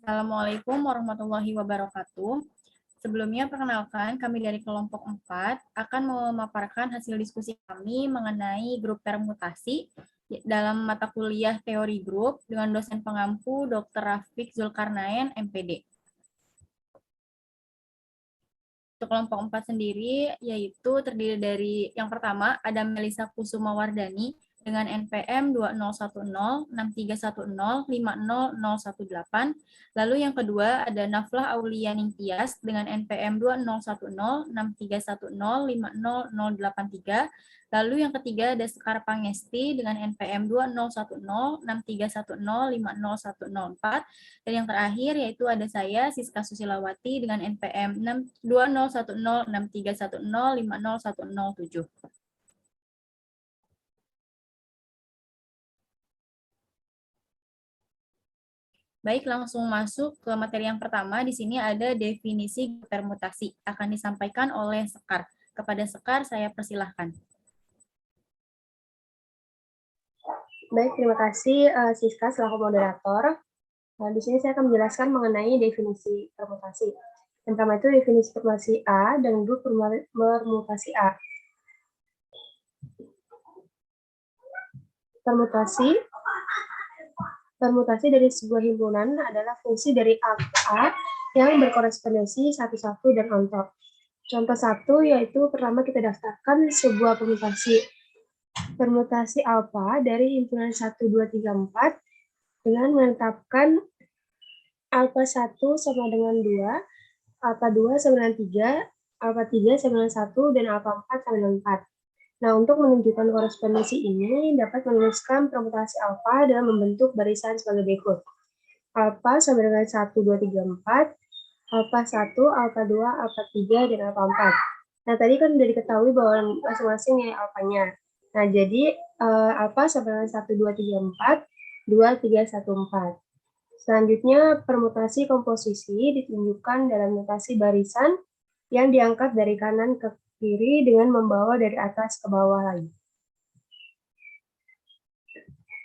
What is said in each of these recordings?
Assalamualaikum warahmatullahi wabarakatuh. Sebelumnya, perkenalkan, kami dari kelompok 4 akan memaparkan hasil diskusi kami mengenai grup permutasi dalam mata kuliah teori grup dengan dosen pengampu Dr. Rafiq Zulkarnain, MPD. Untuk kelompok 4 sendiri, yaitu terdiri dari yang pertama ada Melisa Kusuma Wardani dengan NPM 201063105018. Lalu yang kedua ada Naflah Aulia Ningtyas dengan NPM 20106310508083. Lalu yang ketiga ada Sekar Pangesti dengan NPM 20106310501004. Dan yang terakhir yaitu ada saya, Siska Susilawati dengan NPM 20106310501007. Baik, langsung masuk ke materi yang pertama. Di sini ada definisi permutasi. Akan disampaikan oleh Sekar. Kepada Sekar, saya persilahkan. Baik, terima kasih Siska selaku moderator. Di sini saya akan menjelaskan mengenai definisi permutasi. Yang pertama itu definisi permutasi A dan grup permutasi A. Permutasi dari sebuah himpunan adalah fungsi dari A yang berkorespondensi satu-satu dan on-top. Contoh satu yaitu pertama kita daftarkan sebuah permutasi alfa dari himpunan 1, 2, 3, 4 dengan menetapkan alfa 1 sama dengan 2, alfa 2 sama dengan 3, alfa 3 sama dengan 1, dan alfa 4 sama dengan 4. Nah, untuk menunjukkan korespondensi ini dapat menuliskan permutasi alfa dalam membentuk barisan sebagai berikut. Alfa sama dengan 1, 2, 3, 4, alfa 1, alfa 2, alfa 3, dan alfa 4. Nah, tadi kan sudah diketahui bahwa masing-masing nilai alfanya. Nah, jadi alfa sama dengan 1, 2, 3, 4, 2, 3, 1, 4. Selanjutnya, permutasi komposisi ditunjukkan dalam notasi barisan yang diangkat dari kanan ke kiri dengan membawa dari atas ke bawah lagi.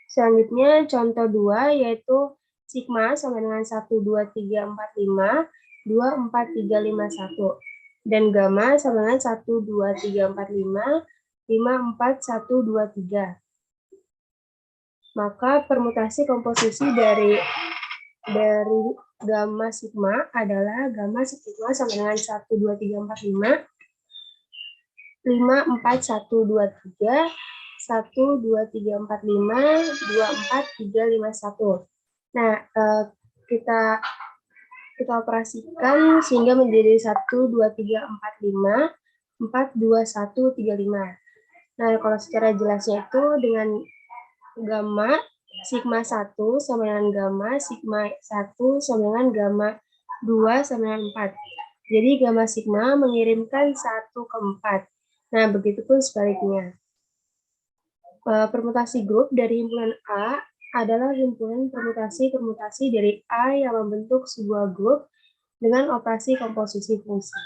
Selanjutnya, contoh 2 yaitu sigma sama dengan 1, 2, 3, 4, 5, 2, 4, 3, 5, 1. Dan gamma sama dengan 1, 2, 3, 4, 5, 5, 4, 1, 2, 3. Maka permutasi komposisi dari gamma sigma adalah gamma sigma sama dengan 1, 2, 3, 4, 5, 5, 4, 1, 2, 3, 1, 2, 3, 4, 5, 2, 4, 3, 5, 1. Nah, kita operasikan sehingga menjadi 1, 2, 3, 4, 5, 4, 2, 1, 3, 5. Nah, kalau secara jelasnya itu dengan gamma sigma 1 sama dengan gamma sigma 1 sama dengan gamma 2 sama dengan 4. Jadi gamma sigma mengirimkan 1 ke 4. Nah, begitupun sebaliknya. Permutasi grup dari himpunan A adalah himpunan permutasi dari A yang membentuk sebuah grup dengan operasi komposisi fungsi.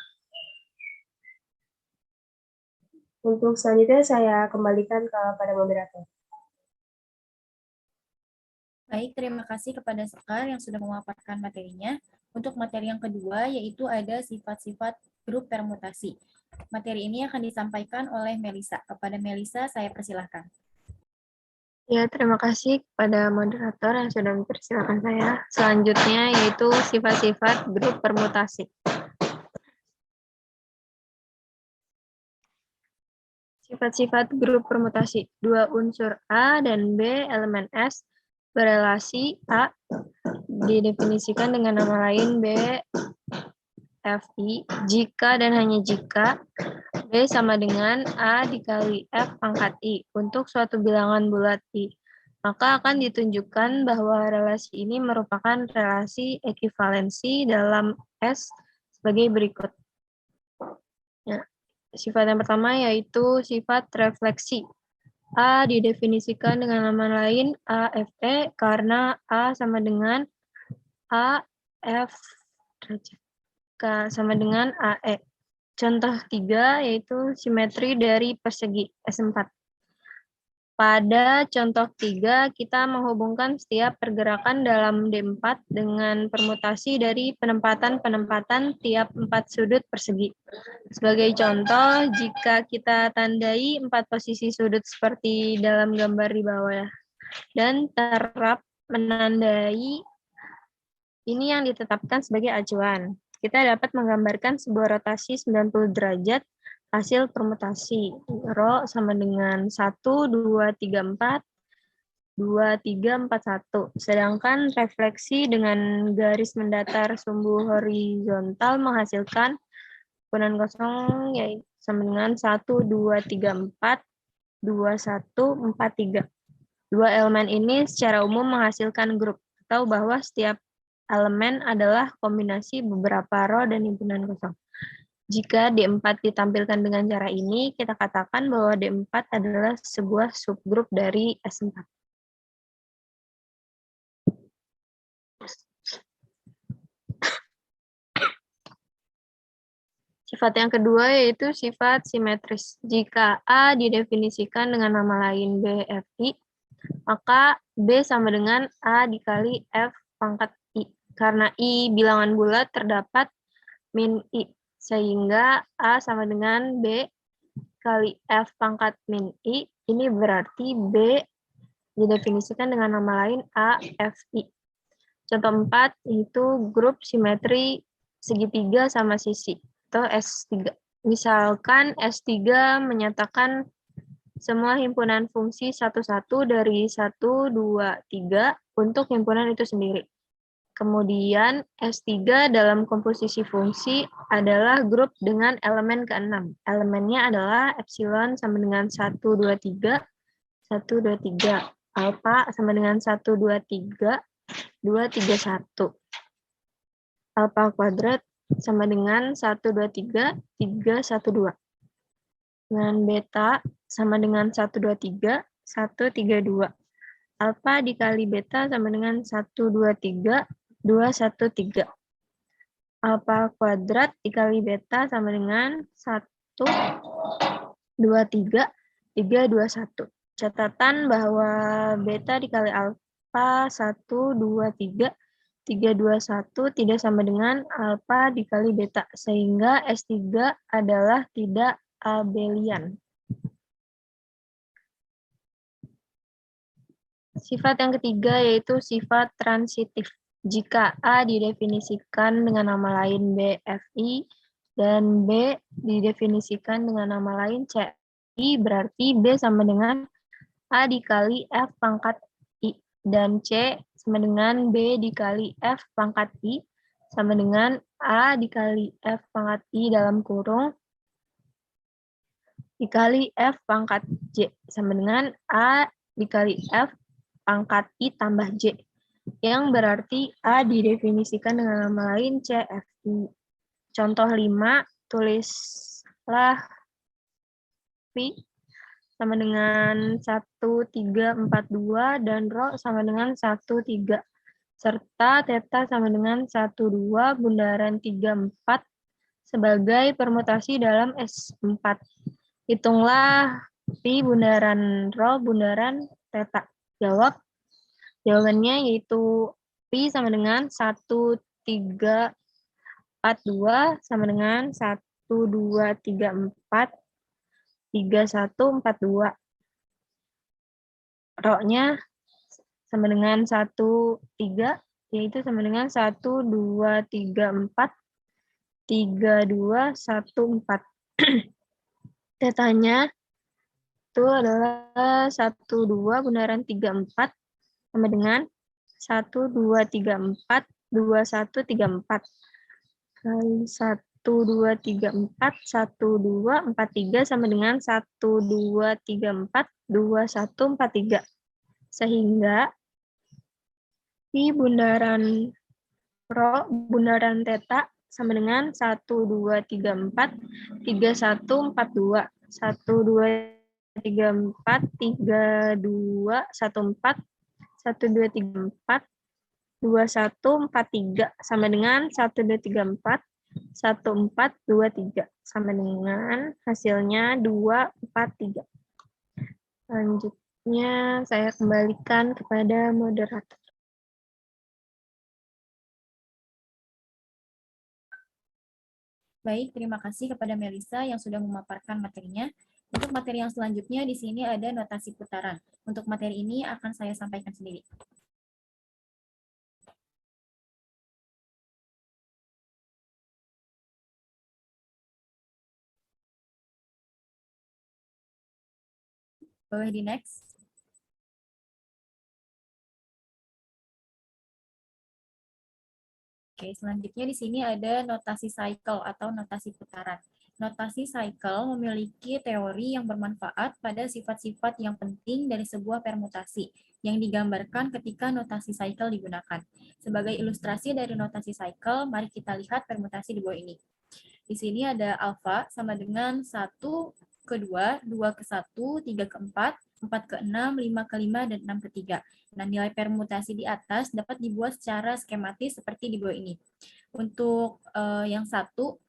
Untuk selanjutnya saya kembalikan kepada moderator. Baik, terima kasih kepada Sekar yang sudah memaparkan materinya. Untuk materi yang kedua, yaitu ada sifat-sifat grup permutasi. Materi ini akan disampaikan oleh Melisa. Kepada Melisa, saya persilahkan. Ya, terima kasih kepada moderator yang sudah mempersilakan saya. Selanjutnya yaitu sifat-sifat grup permutasi. Sifat-sifat grup permutasi. Dua unsur A dan B elemen S berelasi A didefinisikan dengan nama lain B, F, I, jika dan hanya jika B sama dengan A dikali F pangkat I untuk suatu bilangan bulat I. Maka akan ditunjukkan bahwa relasi ini merupakan relasi ekivalensi dalam S sebagai berikut. Ya, sifat yang pertama yaitu sifat refleksi. A didefinisikan dengan nama lain AFE karena A sama dengan AF sama dengan AE. Contoh 3 yaitu simetri dari persegi S4. Pada contoh 3, kita menghubungkan setiap pergerakan dalam D4 dengan permutasi dari penempatan-penempatan tiap 4 sudut persegi. Sebagai contoh, jika kita tandai 4 posisi sudut seperti dalam gambar di bawah, dan terap menandai ini yang ditetapkan sebagai acuan, kita dapat menggambarkan sebuah rotasi 90 derajat hasil permutasi. Rho sama dengan 1, 2, 3, 4, 2, 3, 4, 1. Sedangkan refleksi dengan garis mendatar sumbu horizontal menghasilkan himpunan kosong yaitu sama dengan 1, 2, 3, 4, 2, 1, 4, 3. Dua elemen ini secara umum menghasilkan grup, atau bahwa setiap elemen adalah kombinasi beberapa row dan himpunan kosong. Jika D4 ditampilkan dengan cara ini, kita katakan bahwa D4 adalah sebuah subgrup dari S4. Sifat yang kedua yaitu sifat simetris. Jika A didefinisikan dengan nama lain B, F, I, maka B sama dengan A dikali F pangkat I. Karena I bilangan bulat terdapat min I. Sehingga A sama dengan B kali F pangkat min I. Ini berarti B didefinisikan dengan nama lain A, F, I. Contoh 4 itu grup simetri segitiga sama sisi atau S3. Misalkan S3 menyatakan semua himpunan fungsi satu-satu dari 1, 2, 3 untuk himpunan itu sendiri. Kemudian S3 dalam komposisi fungsi adalah grup dengan elemen ke-6. Elemennya adalah epsilon sama dengan 1, 2, 3, 1, 2, 3. Alpha sama dengan 1, 2, 3, 2, 3, 1. Alpha kuadrat sama dengan 1, 2, 3, 3, 1, 2. Dengan beta sama dengan 1, 2, 3, 1, 3, 2. Alpha dikali beta sama dengan 1, 2, 3, 2, 1, 3. Alpha kuadrat dikali beta sama dengan 1, 2, 3, 3, 2, 1. Catatan bahwa beta dikali alpha 1, 2, 3, 3, 2, 1 tidak sama dengan alpha dikali beta, sehingga S3 adalah tidak abelian. Sifat yang ketiga yaitu sifat transitif. Jika A didefinisikan dengan nama lain B, F, I, dan B didefinisikan dengan nama lain C, I, berarti B sama dengan A dikali F pangkat I, dan C sama dengan B dikali F pangkat I, sama dengan A dikali F pangkat I dalam kurung, dikali F pangkat J, sama dengan A dikali F pangkat I tambah J, yang berarti A didefinisikan dengan nama lain CFI. Contoh 5, tulislah P sama dengan 1, 3, 4, 2, dan Rho sama dengan 1, 3, serta Theta sama dengan 1, 2, bundaran 3, 4, sebagai permutasi dalam S4. Hitunglah Pi bundaran Rho bundaran Theta. Jawabannya yaitu Pi sama dengan 1, 3, 4, 2 sama dengan 1, 2, 3, 4, 3, 1, 4, 2. Rho-nya sama dengan 1, 3, yaitu sama dengan 1, 2, 3, 4, 3, 2, 1, 4. Tetanya itu adalah 1, 2, bundaran 3, 4, sama dengan 1, 2, 3, 4, 2, 1, 3, 4. Kali 1, 2, 3, 4, 1, 2, 4, 3, sama dengan 1, 2, 3, 4, 2, 1, 4, 3. Sehingga Pi bundaran Rho bundaran Theta sama dengan 1, 2, 3, 4, 3, 1, 4, 2. 1, 2, 3, 4, 3, 2, 1, 4, 1, 2, 3, 4, 2, 1, 4, 3, sama dengan 1, 2, 3, 4, 1, 4, 2, 3, sama dengan hasilnya 2, 4, 3. Lanjut Saya kembalikan kepada moderator. Baik, terima kasih kepada Melisa yang sudah memaparkan materinya. Untuk materi yang selanjutnya di sini ada notasi putaran. Untuk materi ini akan saya sampaikan sendiri. Boleh di next. Oke, selanjutnya di sini ada notasi cycle atau notasi putaran. Notasi cycle memiliki teori yang bermanfaat pada sifat-sifat yang penting dari sebuah permutasi yang digambarkan ketika notasi cycle digunakan. Sebagai ilustrasi dari notasi cycle, mari kita lihat permutasi di bawah ini. Di sini ada alfa sama dengan 1 ke 2, 2 ke 1, 3 ke 4, 4 ke 6, 5 ke 5, dan 6 ke 3. Nah, nilai permutasi di atas dapat dibuat secara skematis seperti di bawah ini. Untuk yang satu,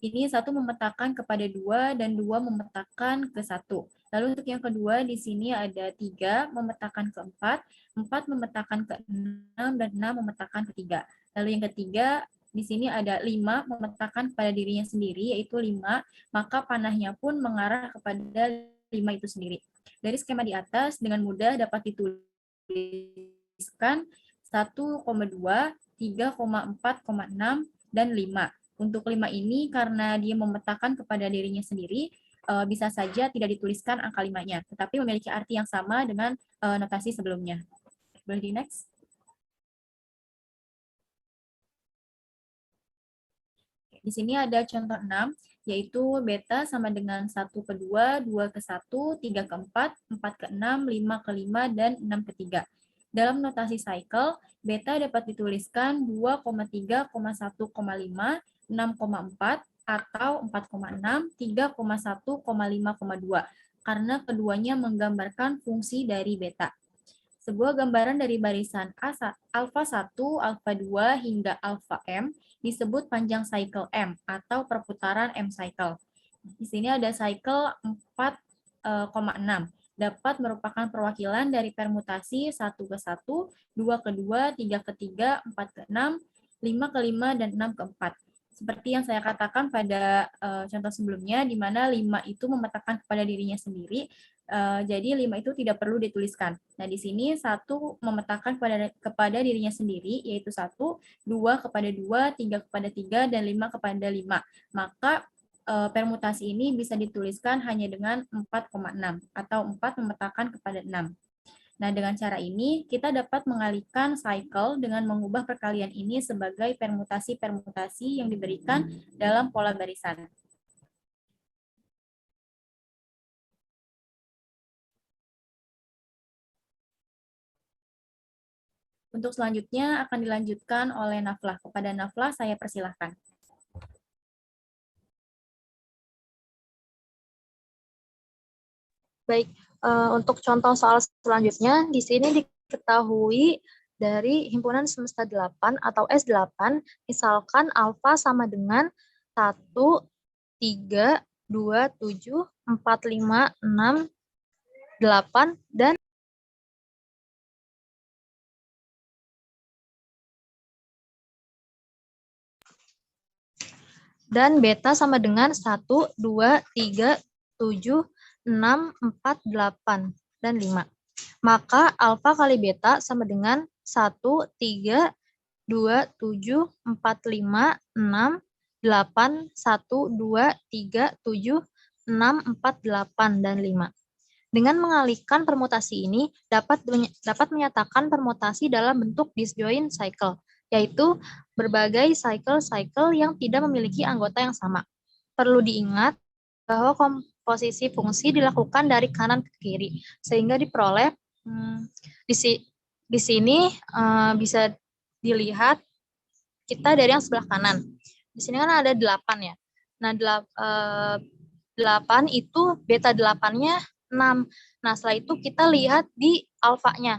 ini 1 memetakan kepada 2 dan 2 memetakan ke 1. Lalu untuk yang kedua, di sini ada 3 memetakan ke 4, 4 memetakan ke 6, dan 6 memetakan ke 3. Lalu yang ketiga, di sini ada 5 memetakan pada dirinya sendiri, yaitu 5, maka panahnya pun mengarah kepada 5 itu sendiri. Dari skema di atas, dengan mudah dapat dituliskan 1,2, 3,4,6, dan 5. Untuk 5 ini, karena dia memetakan kepada dirinya sendiri, bisa saja tidak dituliskan angka 5-nya, tetapi memiliki arti yang sama dengan notasi sebelumnya. Boleh di next? Di sini ada contoh 6, yaitu beta sama dengan 1 ke 2, 2 ke 1, 3 ke 4, 4 ke 6, 5 ke 5, dan 6 ke 3. Dalam notasi cycle, beta dapat dituliskan 2,3,1,5, 6,4, atau 4,6, 3,1,5,2, karena keduanya menggambarkan fungsi dari beta. Sebuah gambaran dari barisan alfa 1, alfa 2, hingga alfa M disebut panjang cycle M atau perputaran M cycle. Di sini ada cycle 4,6. Dapat merupakan perwakilan dari permutasi 1 ke 1, 2 ke 2, 3 ke 3, 4 ke 6, 5 ke 5, dan 6 ke 4. Seperti yang saya katakan pada contoh sebelumnya, di mana 5 itu memetakan kepada dirinya sendiri, jadi 5 itu tidak perlu dituliskan. Nah, di sini 1 memetakan kepada dirinya sendiri, yaitu 1, 2 kepada 2, 3 kepada 3, dan 5 kepada 5. Maka permutasi ini bisa dituliskan hanya dengan 4,6 atau 4 memetakan kepada 6. Nah, dengan cara ini kita dapat mengalihkan cycle dengan mengubah perkalian ini sebagai permutasi-permutasi yang diberikan dalam pola barisan. Untuk selanjutnya akan dilanjutkan oleh Naflah. Kepada Naflah saya persilahkan. Baik, untuk contoh soal selanjutnya, di sini diketahui dari himpunan semesta 8 atau S8, misalkan alfa sama dengan 1, 3, 2, 7, 4, 5, 6, 8, dan beta sama dengan 1, 2, 3, 7, 6, 4, 8, dan 5. Maka alfa kali beta sama dengan 1, 3, 2, 7, 4, 5, 6, 8, 1, 2, 3, 7, 6, 4, 8, dan 5. Dengan mengalihkan permutasi ini, dapat menyatakan permutasi dalam bentuk disjoint cycle, yaitu berbagai cycle-cycle yang tidak memiliki anggota yang sama. Perlu diingat bahwa komposisi fungsi dilakukan dari kanan ke kiri, sehingga diperoleh di sini bisa dilihat kita dari yang sebelah kanan. Di sini kan ada 8 ya. Nah, 8 itu beta 8-nya 6. Nah, setelah itu kita lihat di alfanya.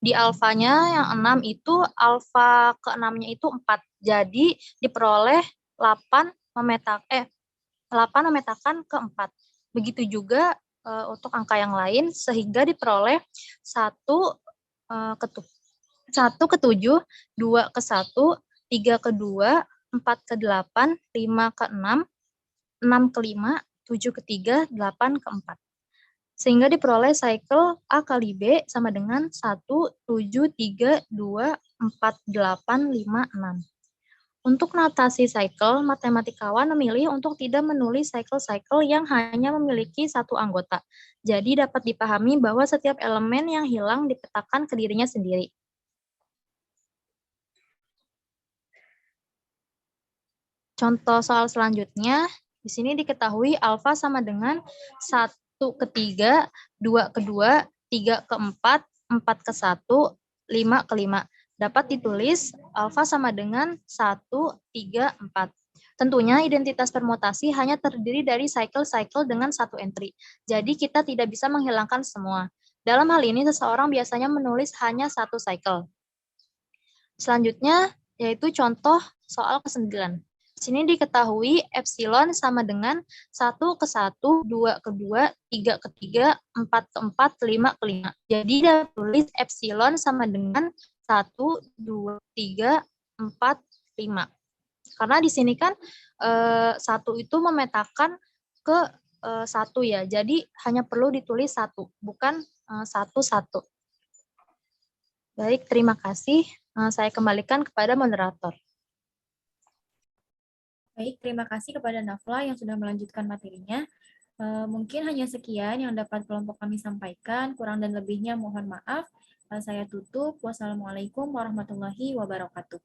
Di alfanya yang 6 itu alfa ke-6-nya itu 4. Jadi diperoleh 8 memetakan ke 4. Begitu juga untuk angka yang lain sehingga diperoleh 1 ke 7, 2 ke 1, 3 ke 2, 4 ke 8, 5 ke 6, 6 ke 5, 7 ke 3, 8 ke 4. Sehingga diperoleh cycle A kali B sama dengan 1, 7, 3, 2, 4, 8, 5, 6. Untuk notasi cycle, matematikawan memilih untuk tidak menulis cycle-cycle yang hanya memiliki satu anggota. Jadi dapat dipahami bahwa setiap elemen yang hilang dipetakan ke dirinya sendiri. Contoh soal selanjutnya, di sini diketahui alfa sama dengan 1 ke 3, 2 ke 2, 3 ke 4, 4 ke 1, 5 ke 5. Dapat ditulis alfa sama dengan 1, 3, 4. Tentunya identitas permutasi hanya terdiri dari cycle-cycle dengan satu entry. Jadi kita tidak bisa menghilangkan semua. Dalam hal ini seseorang biasanya menulis hanya satu cycle. Selanjutnya yaitu contoh soal ke-9. Di sini diketahui epsilon sama dengan 1 ke 1, 2 ke 2, 3 ke 3, 4 ke 4, 5 ke 5. Jadi kita tulis epsilon sama dengan 1, 2, 3, 4, 5. Karena di sini kan 1 itu memetakan ke 1 ya. Jadi hanya perlu ditulis 1, bukan 1-1. Baik, terima kasih. Saya kembalikan kepada moderator. Baik, terima kasih kepada Nafla yang sudah melanjutkan materinya. Mungkin hanya sekian yang dapat kelompok kami sampaikan. Kurang dan lebihnya mohon maaf. Saya tutup. Wassalamualaikum warahmatullahi wabarakatuh.